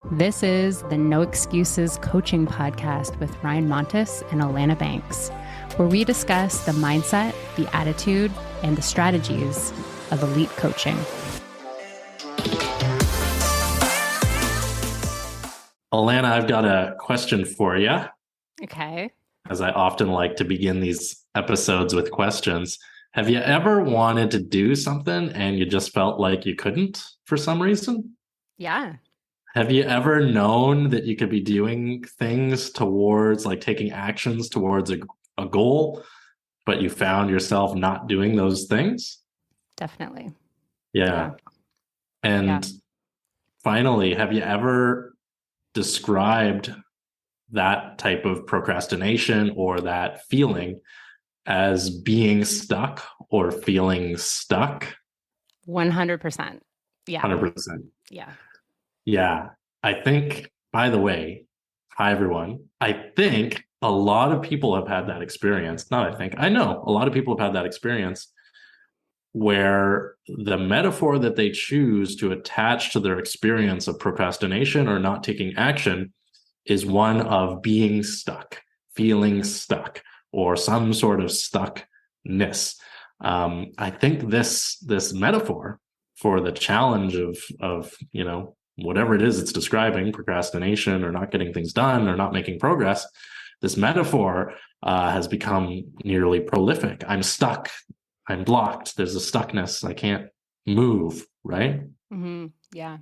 This is the No Excuses Coaching Podcast with Ryan Montes and Alanna Banks, where we discuss the mindset, the attitude, and the strategies of elite coaching. Alanna, I've got a question for you, Okay. as I often like to begin these episodes with questions. Have you ever wanted to do something and you just felt like you couldn't for some reason? Yeah. Have you ever known that you could be doing things towards, like taking actions towards a goal, but you found yourself not doing those things? Definitely. Yeah. And finally, have you ever described that type of procrastination or that feeling as being stuck or feeling stuck? 100%. Yeah. 100%. Yeah. Yeah. I think, by the way, hi everyone. I think a lot of people have had that experience. Not I think, I know a lot of people have had that experience where the metaphor that they choose to attach to their experience of procrastination or not taking action is one of being stuck, feeling stuck, or some sort of stuckness. I think this metaphor for the challenge of whatever it is it's describing, procrastination or not getting things done or not making progress, this metaphor has become nearly prolific. I'm stuck. I'm blocked. There's a stuckness. I can't move, right? Mm-hmm. Yeah.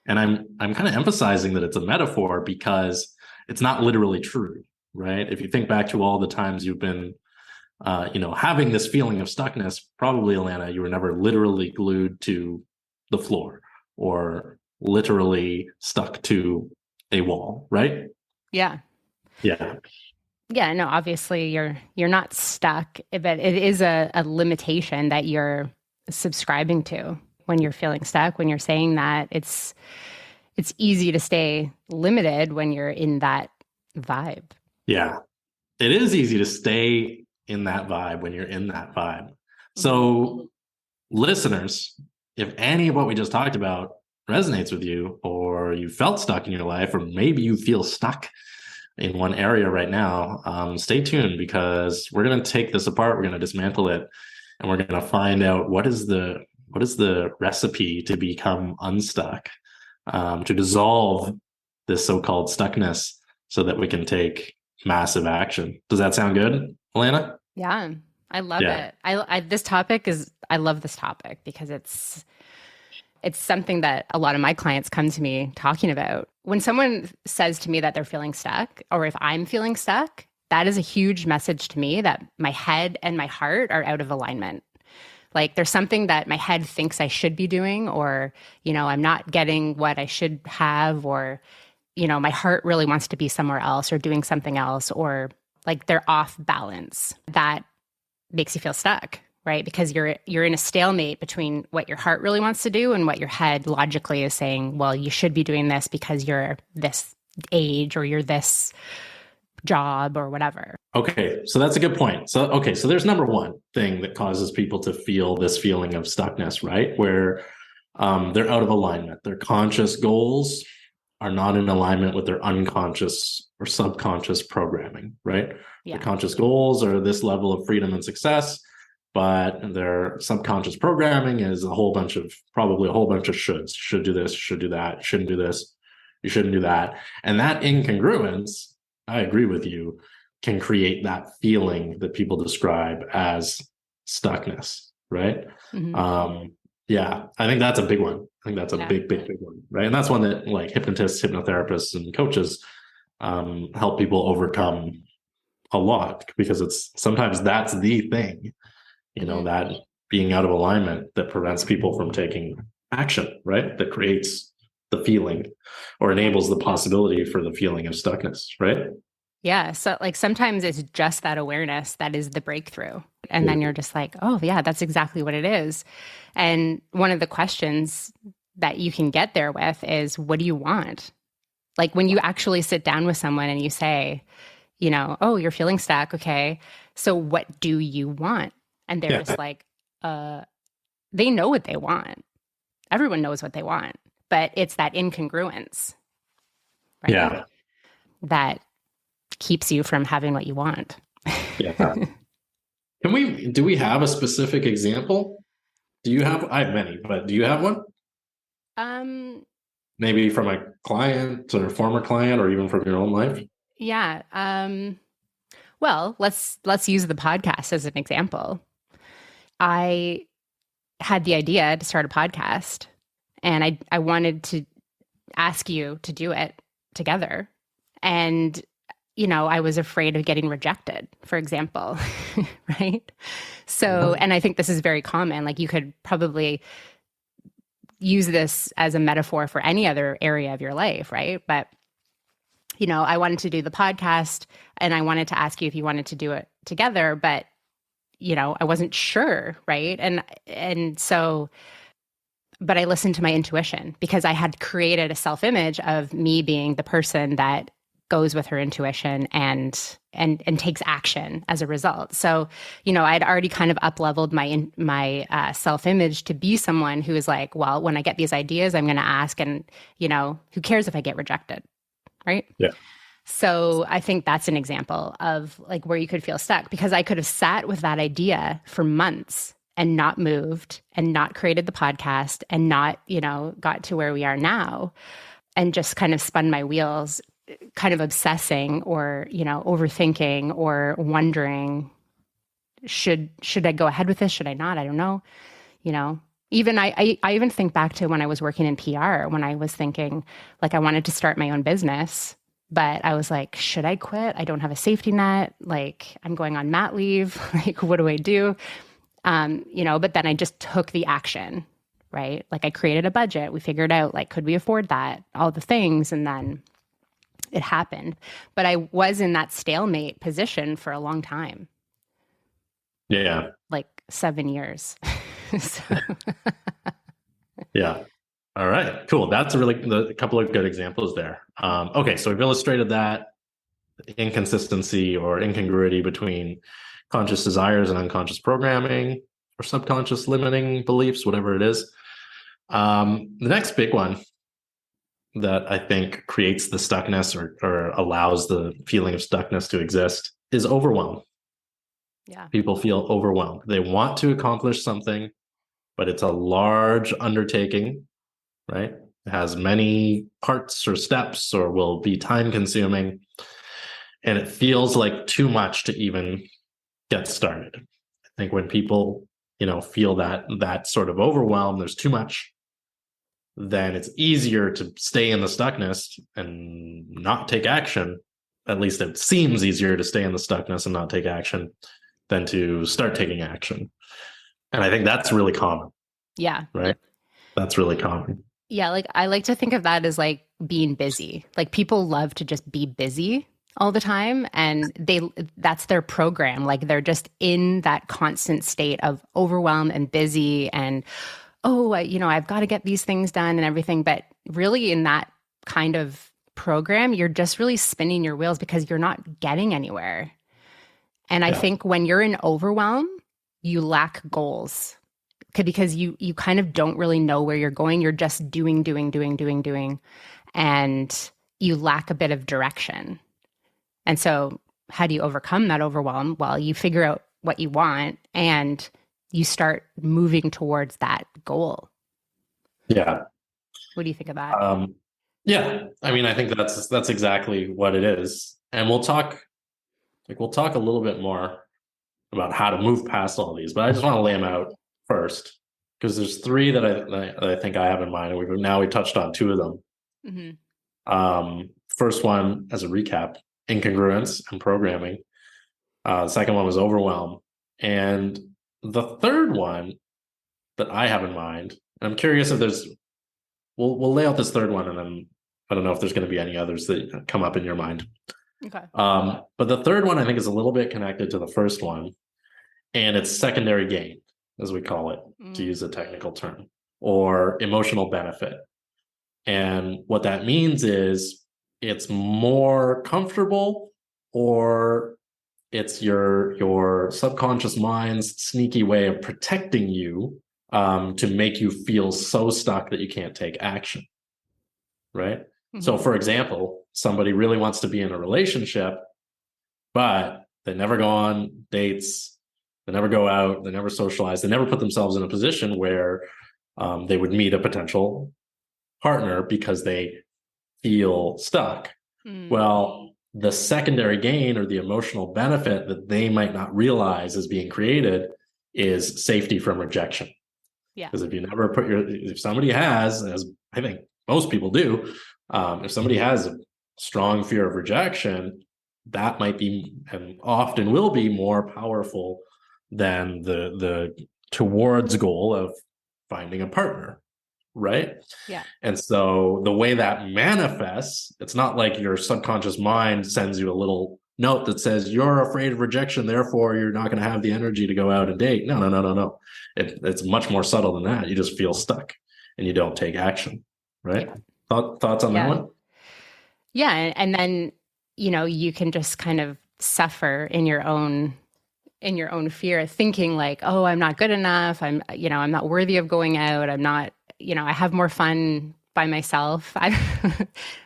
And I'm kind of emphasizing that it's a metaphor because it's not literally true, right? If you think back to all the times you've been, having this feeling of stuckness, probably, Alanna, you were never literally glued to the floor or literally stuck to a wall, right? Yeah. Yeah. Yeah, no, obviously you're not stuck, but it is a limitation that you're subscribing to when you're feeling stuck, when you're saying that. It's easy to stay limited when you're in that vibe. Yeah. It is easy to stay in that vibe when you're in that vibe. So, listeners, if any of what we just talked about resonates with you, or you felt stuck in your life, or maybe you feel stuck in one area right now, stay tuned because we're going to take this apart. We're going to dismantle it, and we're going to find out what is the recipe to become unstuck, to dissolve this so-called stuckness, so that we can take massive action. Does that sound good, Alanna? Yeah, I love it. I love this topic because it's something that a lot of my clients come to me talking about. When someone says to me that they're feeling stuck, or if I'm feeling stuck, that is a huge message to me that my head and my heart are out of alignment. Like there's something that my head thinks I should be doing, or, I'm not getting what I should have, or, my heart really wants to be somewhere else or doing something else, or like they're off balance. That makes you feel stuck, right? Because you're in a stalemate between what your heart really wants to do and what your head logically is saying, well, you should be doing this because you're this age or you're this job or whatever. Okay, so that's a good point. So there's number one thing that causes people to feel this feeling of stuckness, right? Where they're out of alignment. Their conscious goals are not in alignment with their unconscious or subconscious programming, right? Yeah. The conscious goals are this level of freedom and success, but their subconscious programming is probably a whole bunch of shoulds. You should do this, you should do that, you shouldn't do this, you shouldn't do that. And that incongruence, I agree with you, can create that feeling that people describe as stuckness, right? Mm-hmm. Yeah, I think that's a big one. I think that's a big one, right? And that's one that like hypnotists, hypnotherapists, and coaches help people overcome a lot, because it's sometimes that's the thing, that being out of alignment that prevents people from taking action, right? That creates the feeling or enables the possibility for the feeling of stuckness, right? Yeah. So like sometimes it's just that awareness that is the breakthrough. And then you're just like, oh yeah, that's exactly what it is. And one of the questions that you can get there with is, what do you want? Like when you actually sit down with someone and you say, oh, you're feeling stuck. Okay. So what do you want? And they're just like, they know what they want. Everyone knows what they want, but it's that incongruence. right? Yeah. That keeps you from having what you want. Yeah. Do we have a specific example? I have many, but do you have one? um, Maybe from a client or a former client or even from your own life? yeah. Well, let's use the podcast as an example. I had the idea to start a podcast, and I wanted to ask you to do it together. And I was afraid of getting rejected, for example, right? So, and I think this is very common. Like, you could probably use this as a metaphor for any other area of your life, right? But I wanted to do the podcast, and I wanted to ask you if you wanted to do it together, but I wasn't sure, right? And so, but I listened to my intuition, because I had created a self-image of me being the person that goes with her intuition and takes action as a result. So, I'd already kind of up-leveled my self-image to be someone who is like, well, when I get these ideas, I'm going to ask, and who cares if I get rejected, right? Yeah. So I think that's an example of like where you could feel stuck, because I could have sat with that idea for months and not moved and not created the podcast and not, got to where we are now, and just kind of spun my wheels, kind of obsessing or, overthinking or wondering, should I go ahead with this? Should I not? I don't know. Even I even think back to when I was working in PR, when I was thinking like I wanted to start my own business, but I was like, should I quit? I don't have a safety net. Like, I'm going on mat leave. Like, what do I do? But then I just took the action, right? Like, I created a budget. We figured out, like, could we afford that? All the things. And then it happened. But I was in that stalemate position for a long time. Yeah. Like 7 years. So. Yeah. All right, cool. That's a couple of good examples there. Okay, so we've illustrated that inconsistency or incongruity between conscious desires and unconscious programming or subconscious limiting beliefs, whatever it is. The next big one that I think creates the stuckness or allows the feeling of stuckness to exist is overwhelm. Yeah. People feel overwhelmed. They want to accomplish something, but it's a large undertaking, right? It has many parts or steps or will be time consuming. And it feels like too much to even get started. I think when people, feel that sort of overwhelm, there's too much, then it's easier to stay in the stuckness and not take action. At least it seems easier to stay in the stuckness and not take action than to start taking action. And I think that's really common. Yeah. Right? That's really common. Yeah, like I like to think of that as like being busy. Like, people love to just be busy all the time, and that's their program. Like, they're just in that constant state of overwhelm and busy, and I've got to get these things done and everything. But really, in that kind of program, you're just really spinning your wheels because you're not getting anywhere. And I think when you're in overwhelm, you lack goals, because you kind of don't really know where you're going. You're just doing, and you lack a bit of direction. And so how do you overcome that overwhelm? Well, you figure out what you want and you start moving towards that goal. Yeah. What do you think of that? Yeah. I mean, I think that's exactly what it is. And we'll talk a little bit more about how to move past all these, but I just want to lay them out first, because there's three that I think I have in mind, and we touched on two of them. Mm-hmm. First one, as a recap, incongruence and programming. The second one was overwhelm, and the third one that I have in mind, and I'm curious if we'll lay out this third one, and then I don't know if there's going to be any others that come up in your mind. Okay. But the third one I think is a little bit connected to the first one, and it's secondary gain, as we call it, to use a technical term, or emotional benefit. And what that means is it's more comfortable, or it's your subconscious mind's sneaky way of protecting you, to make you feel so stuck that you can't take action. Right? So, for example, somebody really wants to be in a relationship, but they never go on dates, they never go out, they never socialize, they never put themselves in a position where they would meet a potential partner because they feel stuck. Well, the secondary gain or the emotional benefit that they might not realize is being created is safety from rejection. Yeah. Because if somebody has, as I think most people do, if somebody has a strong fear of rejection, that might be and often will be more powerful than the towards goal of finding a partner, right? Yeah. And so the way that manifests, it's not like your subconscious mind sends you a little note that says you're afraid of rejection, therefore you're not going to have the energy to go out and date. No. It's much more subtle than that. You just feel stuck and you don't take action, right? Yeah. Thoughts on that one? Yeah. And then, you can just kind of suffer in your own fear, thinking like, oh, I'm not good enough. I'm not worthy of going out. I'm not, I have more fun by myself.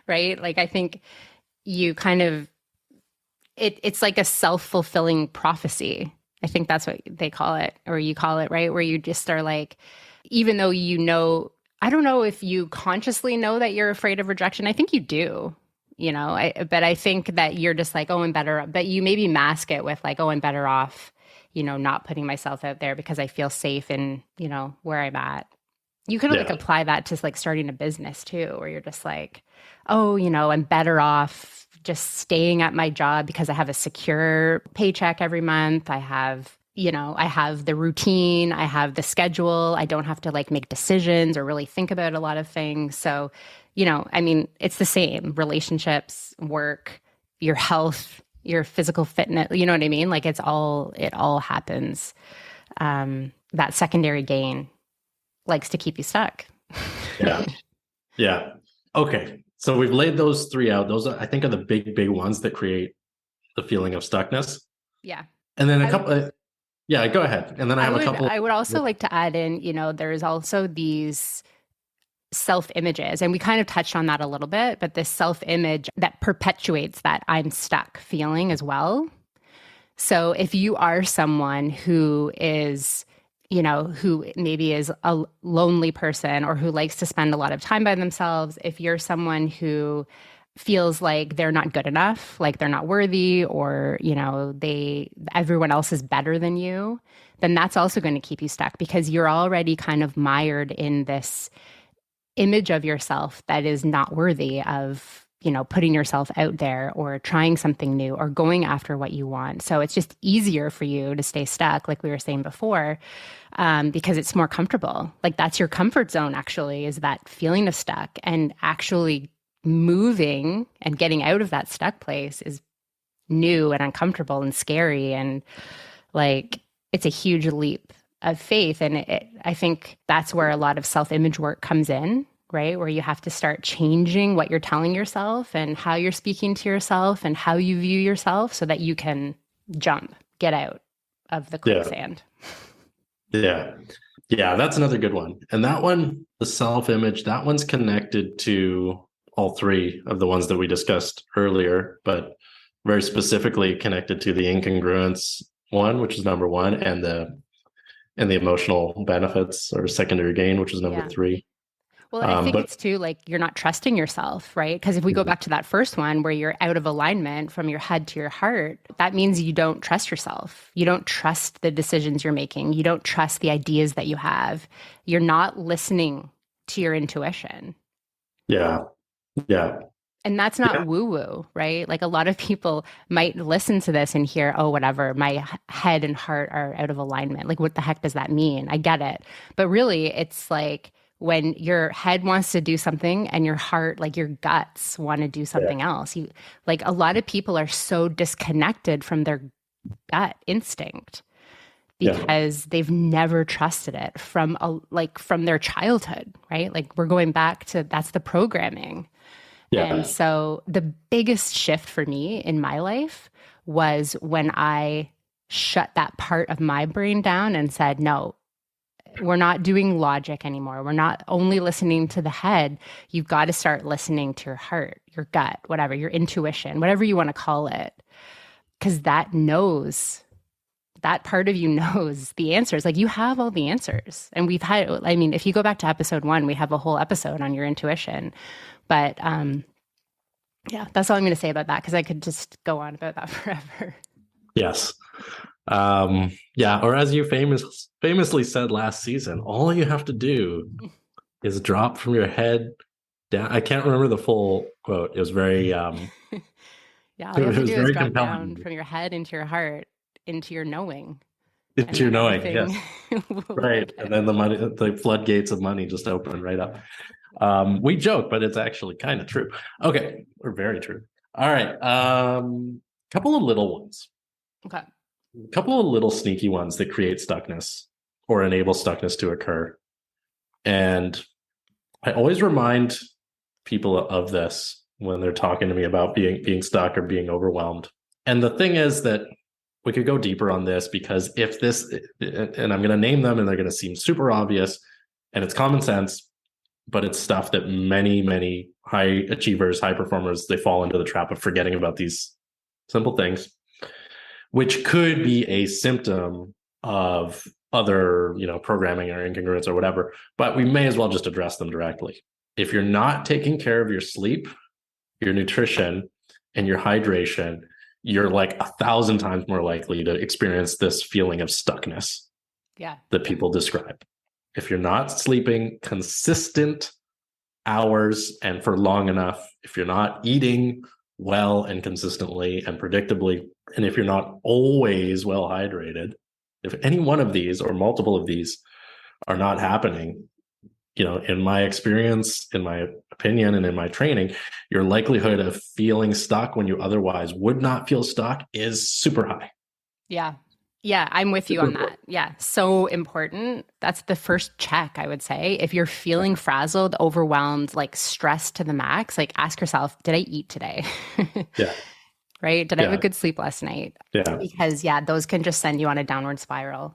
Right. Like, I think you kind of, it's like a self-fulfilling prophecy. I think that's what they call it, or you call it, right? Where you just are like, even though I don't know if you consciously know that you're afraid of rejection. I think you do, but I think that you're just like, oh, I'm better, but you maybe mask it with like, oh, I'm better off, not putting myself out there because I feel safe in, where I'm at. You could like apply that to like starting a business too, where you're just like, oh, I'm better off just staying at my job because I have a secure paycheck every month. I have the routine, I have the schedule. I don't have to like make decisions or really think about a lot of things. So, I mean, it's the same: relationships, work, your health, your physical fitness, you know what I mean? Like it all happens. That secondary gain likes to keep you stuck. Yeah. Okay. So we've laid those three out. Those I think are the big ones that create the feeling of stuckness. Yeah. And then a couple. Yeah, go ahead. And then I have a couple. I would also like to add in, there's also these self-images, and we kind of touched on that a little bit, but this self-image that perpetuates that I'm stuck feeling as well. So if you are someone who is, who maybe is a lonely person or who likes to spend a lot of time by themselves, if you're someone who feels like they're not good enough, like they're not worthy, or, everyone else is better than you, then that's also going to keep you stuck because you're already kind of mired in this image of yourself that is not worthy of, putting yourself out there or trying something new or going after what you want. So it's just easier for you to stay stuck, like we were saying before, because it's more comfortable. Like that's your comfort zone, actually, is that feeling of stuck. And actually moving and getting out of that stuck place is new and uncomfortable and scary. And like, it's a huge leap of faith. And I think that's where a lot of self-image work comes in, right? Where you have to start changing what you're telling yourself and how you're speaking to yourself and how you view yourself so that you can get out of the quicksand. Yeah, that's another good one. And that one, the self-image, that one's connected to all three of the ones that we discussed earlier, but very specifically connected to the incongruence one, which is number one, and the emotional benefits or secondary gain, which is number three. Well, I think it's too, like, you're not trusting yourself, right? Because if we go back to that first one where you're out of alignment from your head to your heart, that means you don't trust yourself. You don't trust the decisions you're making. You don't trust the ideas that you have. You're not listening to your intuition. Yeah. And that's not woo-woo, right? Like a lot of people might listen to this and hear, oh, whatever, my head and heart are out of alignment. Like, what the heck does that mean? I get it. But really, it's like, when your head wants to do something and your heart, like your guts, want to do something else. Like a lot of people are so disconnected from their gut instinct because they've never trusted it from their childhood, right? Like we're going back to, that's the programming. And so the biggest shift for me in my life was when I shut that part of my brain down and said, no, we're not doing logic anymore. We're not only listening to the head. You've got to start listening to your heart, your gut, whatever, your intuition, whatever you want to call it. Because that part of you knows the answers. Like, you have all the answers. And we've had, I mean, if you go back to episode 1, we have a whole episode on your intuition. But yeah, that's all I'm going to say about that, because I could just go on about that forever. Yes. Yeah, or as you famously said last season, all you have to do is drop from your head down. I can't remember the full quote. It was very Yeah, all you have to do is drop down from your head into your heart, into your knowing. Into your knowing, yes. Right. And then the floodgates of money just open right up. We joke, but it's actually kind of true. Okay, or very true. All right. Couple of little ones. Okay. A couple of little sneaky ones that create stuckness or enable stuckness to occur. And I always remind people of this when they're talking to me about being stuck or being overwhelmed. And the thing is that we could go deeper on this, because if this, and I'm going to name them and they're going to seem super obvious, and it's common sense, but it's stuff that many high achievers, high performers, they fall into the trap of forgetting about these simple things, which could be a symptom of other, programming or incongruence or whatever, but we may as well just address them directly. If you're not taking care of your sleep, your nutrition, and your hydration, you're like 1,000 times more likely to experience this feeling of stuckness that people describe. If you're not sleeping consistent hours and for long enough, if you're not eating well and consistently and predictably, and if you're not always well hydrated, if any one of these or multiple of these are not happening, in my experience, in my opinion, and in my training, your likelihood of feeling stuck when you otherwise would not feel stuck is super high. Yeah. Yeah, I'm with you on that. Yeah, so important. That's the first check, I would say. If you're feeling frazzled, overwhelmed, like stressed to the max, like ask yourself, did I eat today? Yeah. Right? Did I have a good sleep last night? Yeah. Because those can just send you on a downward spiral.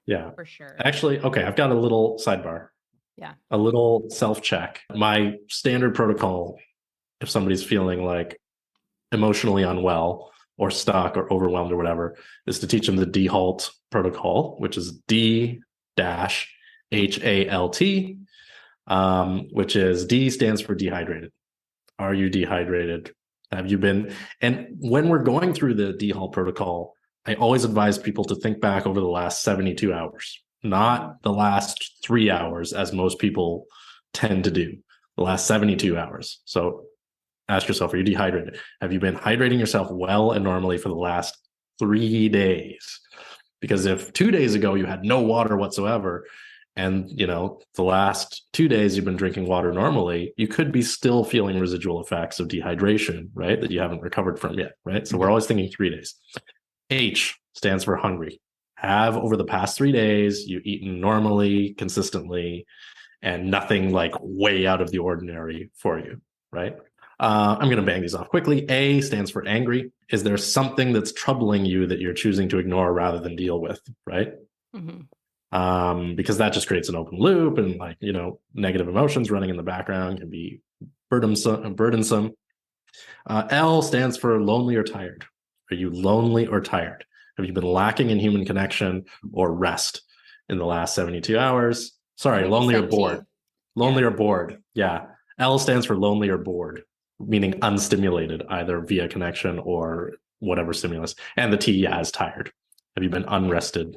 Yeah. For sure. Actually, okay, I've got a little sidebar. Yeah. A little self-check. My standard protocol, if somebody's feeling like emotionally unwell or stuck or overwhelmed or whatever, is to teach them the DHALT protocol, which is D-HALT, which is D stands for dehydrated. Are you dehydrated? Have you been? And when we're going through the DHALT protocol, I always advise people to think back over the last 72 hours, not the last 3 hours, as most people tend to do, the last 72 hours. So ask yourself, are you dehydrated? Have you been hydrating yourself well and normally for the last 3 days? Because if 2 days ago you had no water whatsoever, and the last 2 days you've been drinking water normally, you could be still feeling residual effects of dehydration, right? That you haven't recovered from yet, right? So we're always thinking 3 days. H stands for hungry. Have over the past 3 days you eaten normally, consistently, and nothing like way out of the ordinary for you, right? I'm going to bang these off quickly. A stands for angry. Is there something that's troubling you that you're choosing to ignore rather than deal with, right? Mm-hmm. Because that just creates an open loop, and negative emotions running in the background can be burdensome. L stands for lonely or tired. Are you lonely or tired? Have you been lacking in human connection or rest in the last 72 hours? Sorry, lonely or bored. Lonely or bored. Yeah. L stands for lonely or bored, meaning unstimulated, either via connection or whatever stimulus. And the T is tired. Have you been unrested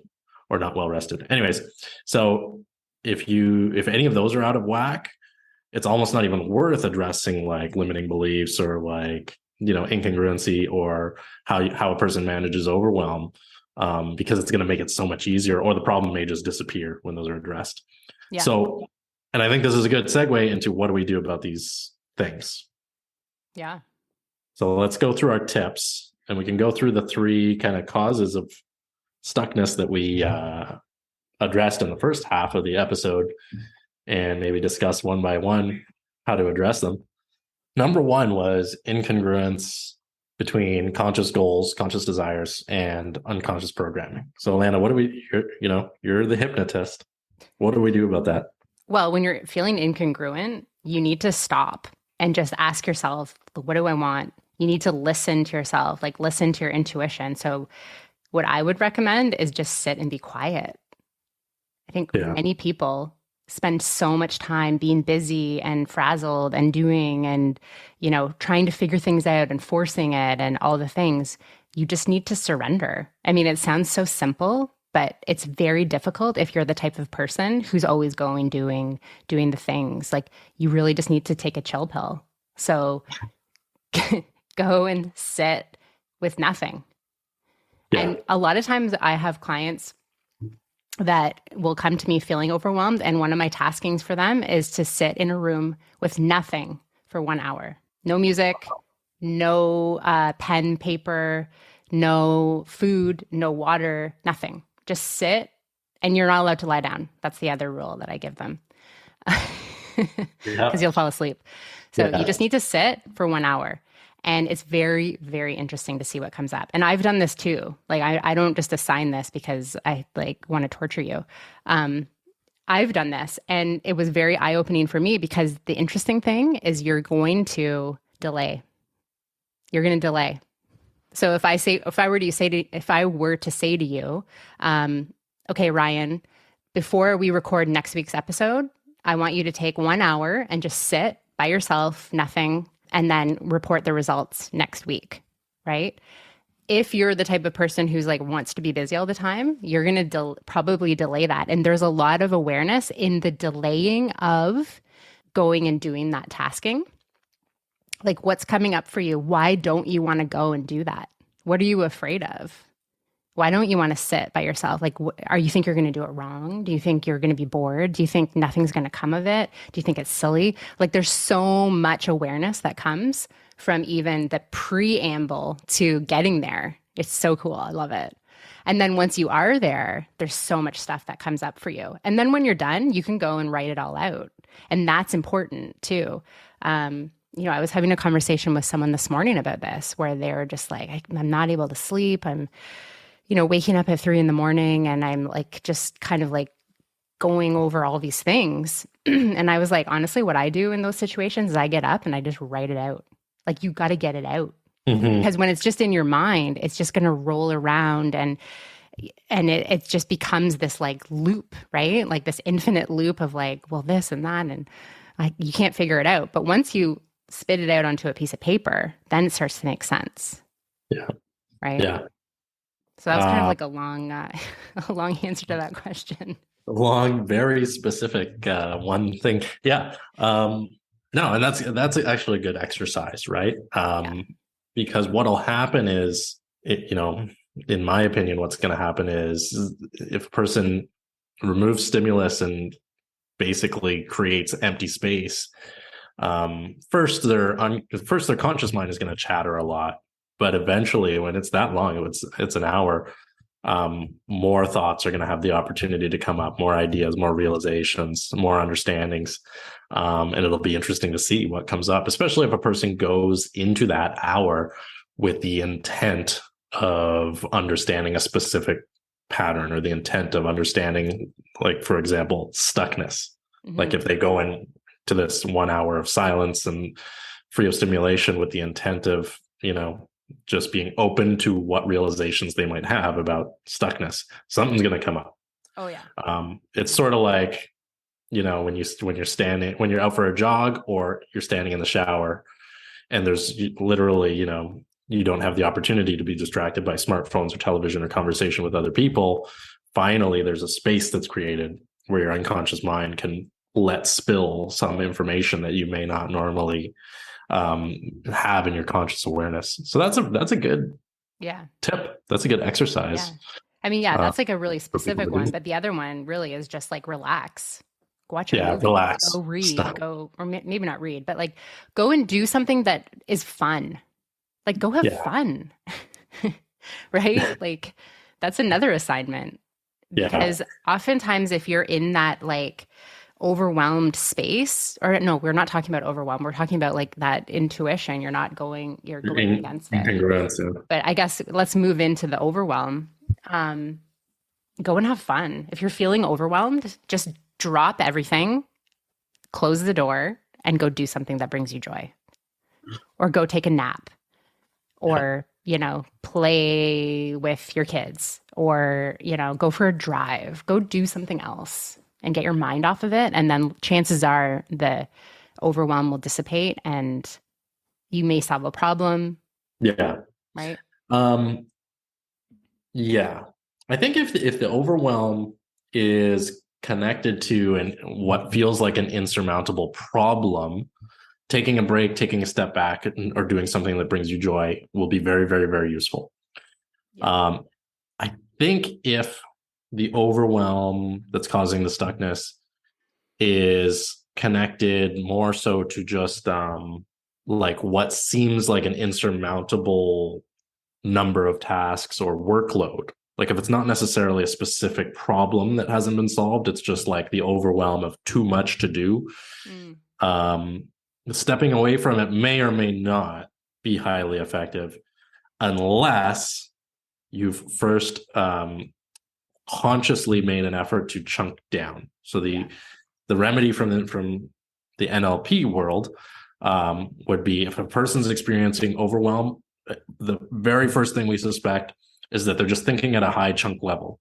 or not well rested? Anyways, so if any of those are out of whack, it's almost not even worth addressing like limiting beliefs or like incongruency or how a person manages overwhelm, because it's going to make it so much easier, or the problem may just disappear when those are addressed. Yeah. So, and I think this is a good segue into what do we do about these things. Yeah. So let's go through our tips, and we can go through the 3 kind of causes of stuckness that we addressed in the first half of the episode, and maybe discuss one by one how to address them. Number 1 was incongruence between conscious goals, conscious desires, and unconscious programming. So, Alanna, what do we? You're the hypnotist. What do we do about that? Well, when you're feeling incongruent, you need to stop and just ask yourself, what do I want? You need to listen to yourself, like listen to your intuition. So, what I would recommend is just sit and be quiet. I think Yeah. many people spend so much time being busy and frazzled and doing and, trying to figure things out and forcing it and all the things. You just need to surrender. I mean, it sounds so simple, but it's very difficult if you're the type of person who's always going, doing the things. Like, you really just need to take a chill pill. So go and sit with nothing. Yeah. And a lot of times I have clients that will come to me feeling overwhelmed. And one of my taskings for them is to sit in a room with nothing for 1 hour. No music, no pen, paper, no food, no water, nothing. Just sit, and you're not allowed to lie down. That's the other rule that I give them. Because you'll fall asleep. So you just need to sit for 1 hour. And it's very, very interesting to see what comes up. And I've done this too. Like, I don't just assign this because I want to torture you. I've done this, and it was very eye-opening for me, because the interesting thing is you're going to delay. You're going to delay. So if I were to say to you, okay, Ryan, before we record next week's episode, I want you to take 1 hour and just sit by yourself, nothing, and then report the results next week, right? If you're the type of person who's like wants to be busy all the time, you're going to probably delay that. And there's a lot of awareness in the delaying of going and doing that tasking. Like, what's coming up for you? Why don't you want to go and do that? What are you afraid of? Why don't you want to sit by yourself? Like, are you think you're going to do it wrong? Do you think you're going to be bored? Do you think nothing's going to come of it? Do you think it's silly? Like, there's so much awareness that comes from even the preamble to getting there. It's so cool. I love it. And then once you are there, there's so much stuff that comes up for you. And then when you're done, you can go and write it all out. And that's important too. I was having a conversation with someone this morning about this, where they were just like, I'm not able to sleep. I'm waking up at 3 a.m. and I'm like, just kind of like going over all these things. And I was like, honestly, what I do in those situations is I get up and I just write it out. Like, you got to get it out. Mm-hmm. Because when it's just in your mind, it's just going to roll around and it just becomes this like loop, right? Like this infinite loop of like, well, this and that. And like, you can't figure it out. But once you spit it out onto a piece of paper, then it starts to make sense. Yeah. Right. Yeah. So that's kind of like a long answer to that question. Long, very specific one thing. Yeah. No, and that's actually a good exercise, right? Because what'll happen is, in my opinion, what's going to happen is if a person removes stimulus and basically creates empty space, first their conscious mind is going to chatter a lot. But eventually, when it's that long, it's an hour, more thoughts are going to have the opportunity to come up, more ideas, more realizations, more understandings. And it'll be interesting to see what comes up, especially if a person goes into that hour with the intent of understanding a specific pattern, or the intent of understanding, like, for example, stuckness. Mm-hmm. Like if they go into this 1 hour of silence and free of stimulation with the intent of, just being open to what realizations they might have about stuckness, something's going to come up. Oh yeah. It's sort of like, when you're out for a jog, or you're standing in the shower, and there's literally, you don't have the opportunity to be distracted by smartphones or television or conversation with other people. Finally, there's a space that's created where your unconscious mind can let spill some information that you may not normally have in your conscious awareness. So that's a good tip. That's a good exercise. Yeah. I mean, that's like a really specific one, but the other one really is just like relax. Go watch a movie, relax. Go read, or maybe not read, but like go and do something that is fun. Like go have fun, right? Like that's another assignment. Because oftentimes if you're in that like overwhelmed space, or no, we're not talking about overwhelm. We're talking about like that intuition. You're going against it. But I guess let's move into the overwhelm. go and have fun. If you're feeling overwhelmed, just drop everything, close the door, and go do something that brings you joy. Or go take a nap, Yeah. or, play with your kids, or, go for a drive, go do something else and get your mind off of it. And then chances are the overwhelm will dissipate and you may solve a problem, Yeah. right? Um, yeah. I think if the overwhelm is connected to what feels like an insurmountable problem, taking a break, taking a step back, or doing something that brings you joy will be very, very, very useful. Yeah. I think if the overwhelm that's causing the stuckness is connected more so to just like what seems like an insurmountable number of tasks or workload. Like if it's not necessarily a specific problem that hasn't been solved, it's just like the overwhelm of too much to do. Mm. Stepping away from it may or may not be highly effective unless you've first consciously made an effort to chunk down. So the remedy from the NLP world would be if a person's experiencing overwhelm, the very first thing we suspect is that they're just thinking at a high chunk level,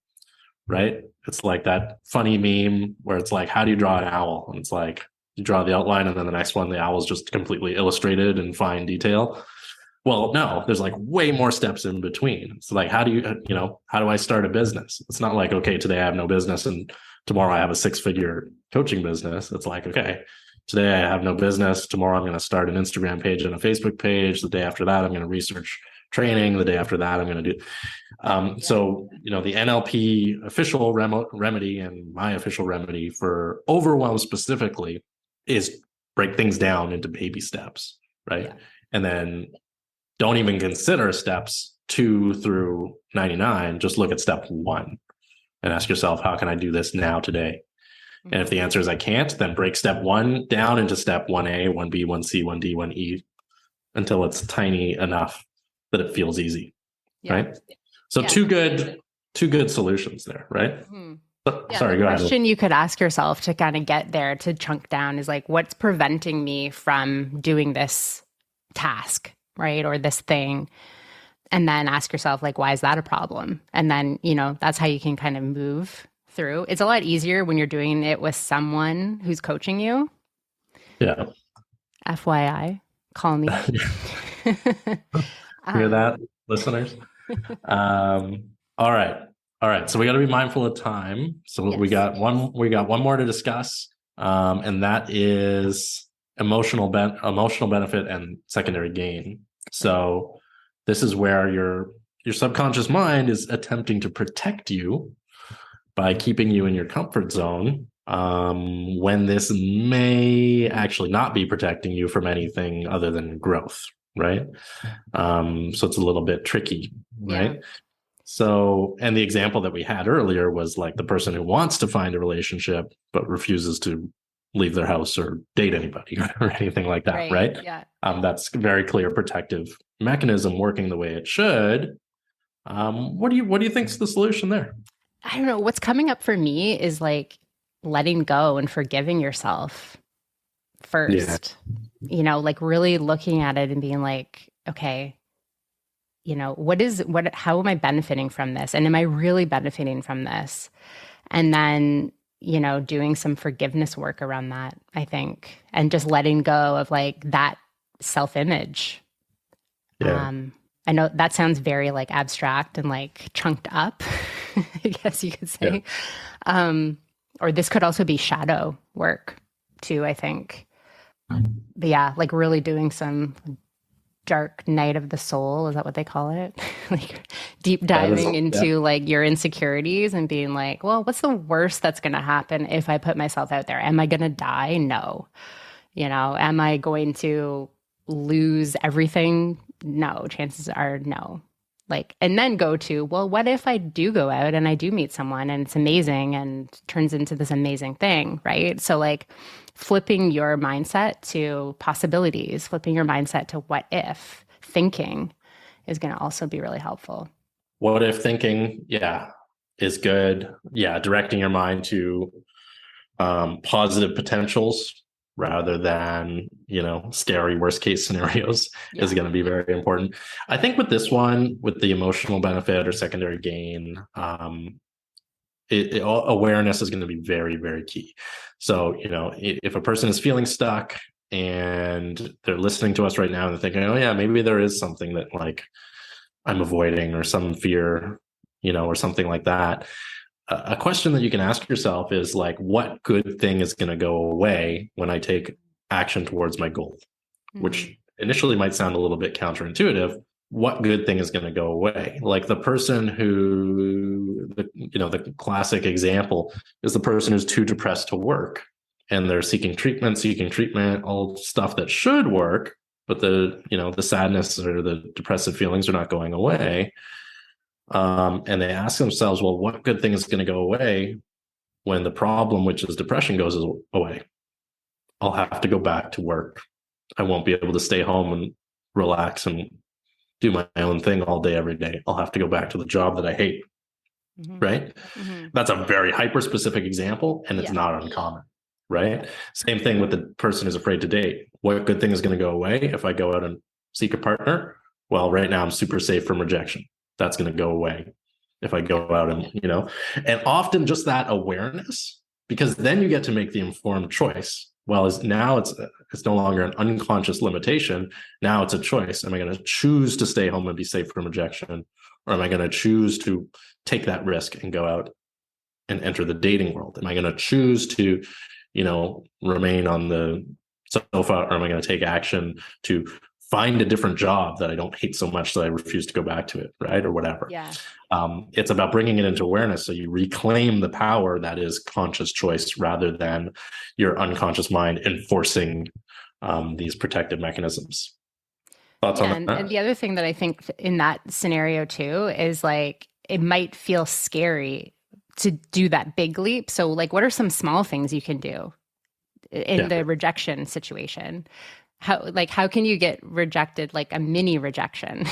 right? It's like that funny meme where it's like, how do you draw an owl? And it's like, you draw the outline and then the next one, the owl is just completely illustrated in fine detail. Well, no, there's like way more steps in between. It's like, how do I start a business? It's not like, okay, today I have no business and tomorrow I have a 6-figure coaching business. It's like, okay, today I have no business. Tomorrow I'm going to start an Instagram page and a Facebook page. The day after that, I'm going to research training. The day after that, I'm going to do. So, the NLP official remedy and my official remedy for overwhelm specifically is break things down into baby steps, right? Yeah. And then don't even consider steps 2 through 99. Just look at step 1 and ask yourself, how can I do this now today? Mm-hmm. And if the answer is I can't, then break step 1 down into step 1A, 1B, 1C, 1D, 1E until it's tiny enough that it feels easy. Yeah. Right? So two good solutions there, right? Mm-hmm. Sorry, go ahead. The question you could ask yourself to kind of get there, to chunk down, is like, what's preventing me from doing this task, right? Or this thing? And then ask yourself, like, why is that a problem? And then, that's how you can kind of move through. It's a lot easier when you're doing it with someone who's coaching you. Yeah. FYI, call me. Hear that, listeners? All right. So we got to be mindful of time. So yes. we got one more to discuss. And that is emotional benefit and secondary gain. So this is where your subconscious mind is attempting to protect you by keeping you in your comfort zone, when this may actually not be protecting you from anything other than growth, right? So it's a little bit tricky, right? Yeah. So, and the example that we had earlier was like the person who wants to find a relationship but refuses to leave their house or date anybody or anything like that, right? Yeah. That's a very clear protective mechanism working the way it should. What do you think's the solution there? I don't know. What's coming up for me is like letting go and forgiving yourself first. Yeah. Like really looking at it and being like, okay, how am I benefiting from this? And am I really benefiting from this? And then, doing some forgiveness work around that, I think, and just letting go of like that self-image. Yeah. I know that sounds very like abstract and like chunked up, I guess you could say. Yeah. Or this could also be shadow work too, I think. But yeah, like really doing some dark night of the soul. Is that what they call it? Like deep diving into like your insecurities and being like, well, what's the worst that's going to happen if I put myself out there? Am I going to die? No. Am I going to lose everything? No. Chances are no. Like, and then go to, well, what if I do go out and I do meet someone and it's amazing and turns into this amazing thing, right? So like flipping your mindset to possibilities, flipping your mindset to what if thinking is going to also be really helpful. What if thinking, yeah. is good. Yeah, directing your mind to positive potentials rather than, scary worst case scenarios is going to be very important. I think with this one, with the emotional benefit or secondary gain, awareness is going to be very, very key. So, if a person is feeling stuck and they're listening to us right now and they're thinking, oh yeah, maybe there is something that like I'm avoiding or some fear, or something like that. A question that you can ask yourself is like, what good thing is going to go away when I take action towards my goal? Which initially might sound a little bit counterintuitive. What good thing is going to go away? Like the person who, the classic example is the person who's too depressed to work and they're seeking treatment, all stuff that should work, but the sadness or the depressive feelings are not going away. And they ask themselves, well, what good thing is going to go away when the problem, which is depression, goes away? I'll have to go back to work. I won't be able to stay home and relax and do my own thing all day, every day. I'll have to go back to the job that I hate. Right? That's a very hyper-specific example, and it's not uncommon. Right? Same thing with the person who's afraid to date. What good thing is going to go away if I go out and seek a partner? Well, right now I'm super safe from rejection. That's going to go away if I go out and, and often just that awareness, because then you get to make the informed choice. Well, now it's no longer an unconscious limitation. Now it's a choice. Am I going to choose to stay home and be safe from rejection? Or am I going to choose to take that risk and go out and enter the dating world? Am I going to choose to, remain on the sofa, or am I going to take action to find a different job that I don't hate so much that I refuse to go back to it, right? Or whatever. Yeah. It's about bringing it into awareness so you reclaim the power that is conscious choice rather than your unconscious mind enforcing these protective mechanisms. Thoughts on that? And the other thing that I think in that scenario too is like, it might feel scary to do that big leap. So like, what are some small things you can do in the rejection situation? How can you get rejected, like a mini rejection?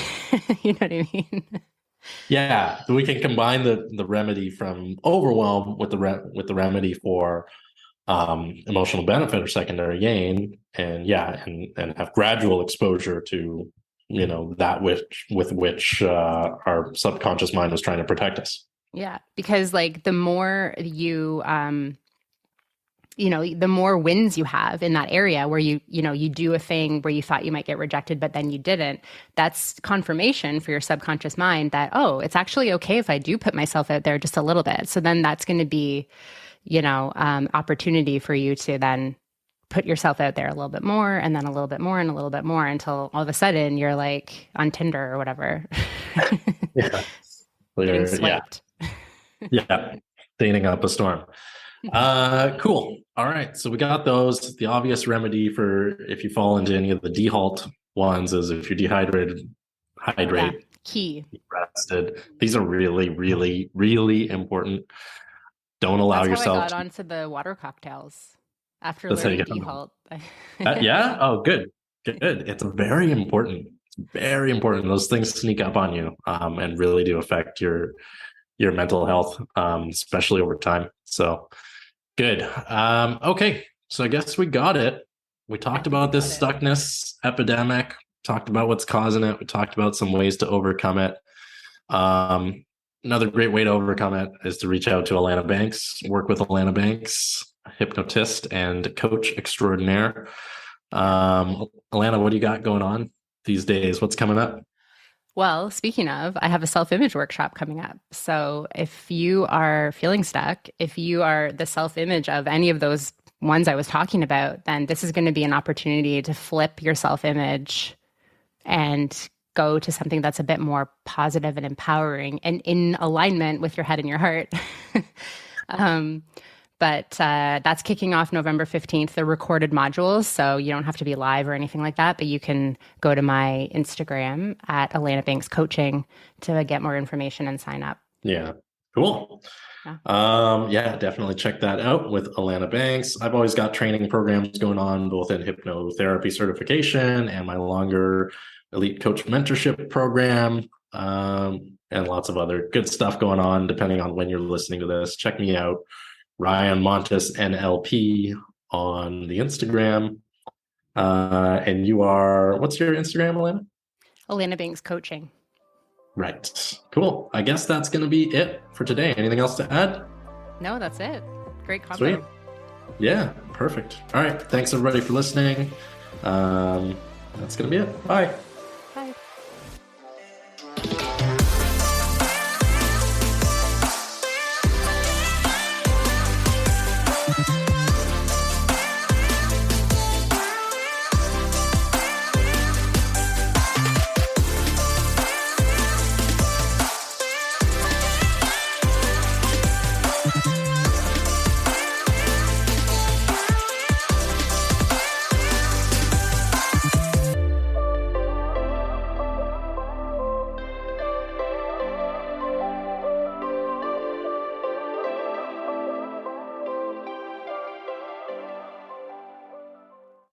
You know what I mean? Yeah, we can combine the remedy from overwhelm with the remedy for emotional benefit or secondary gain, and have gradual exposure to that with which our subconscious mind was trying to protect us. Yeah, because like the more you the more wins you have in that area where you do a thing where you thought you might get rejected, but then you didn't, that's confirmation for your subconscious mind that, oh, it's actually okay if I do put myself out there just a little bit. So then that's going to be, opportunity for you to then put yourself out there a little bit more, and then a little bit more and a little bit more, until all of a sudden you're like on Tinder or whatever. Yeah. Getting swiped. Yeah. Dating up a storm. Cool. All right. So we got those. The obvious remedy for if you fall into any of the dehalt ones is if you're dehydrated, hydrate. Yeah, key. Be rested. These are really, really, really important. Don't allow yourself. That's how I got onto the water cocktails after learning dehalt. Yeah. Oh, good. Good. It's very important. It's very important. Those things sneak up on you, and really do affect your mental health, especially over time. So good. Okay. So I guess we got it. We talked about this stuckness epidemic, talked about what's causing it. We talked about some ways to overcome it. Another great way to overcome it is to reach out to Alanna Banks, work with Alanna Banks, hypnotist and coach extraordinaire. Alanna, what do you got going on these days? What's coming up? Well, speaking of, I have a self-image workshop coming up. So if you are feeling stuck, if you are the self-image of any of those ones I was talking about, then this is going to be an opportunity to flip your self-image and go to something that's a bit more positive and empowering and in alignment with your head and your heart. But that's kicking off November 15th, the recorded modules. So you don't have to be live or anything like that, but you can go to my Instagram at Alanna Banks Coaching to get more information and sign up. Yeah. Cool. Yeah, definitely check that out with Alanna Banks. I've always got training programs going on, both in hypnotherapy certification and my longer elite coach mentorship program. and lots of other good stuff going on, depending on when you're listening to this. Check me out, Ryan Montes NLP on the Instagram. And you are, what's your Instagram, Alanna? Alanna Bings Coaching. Right. Cool. I guess that's going to be it for today. Anything else to add? No, that's it. Great convo. Sweet. Yeah, perfect. All right. Thanks everybody for listening. That's going to be it. Bye.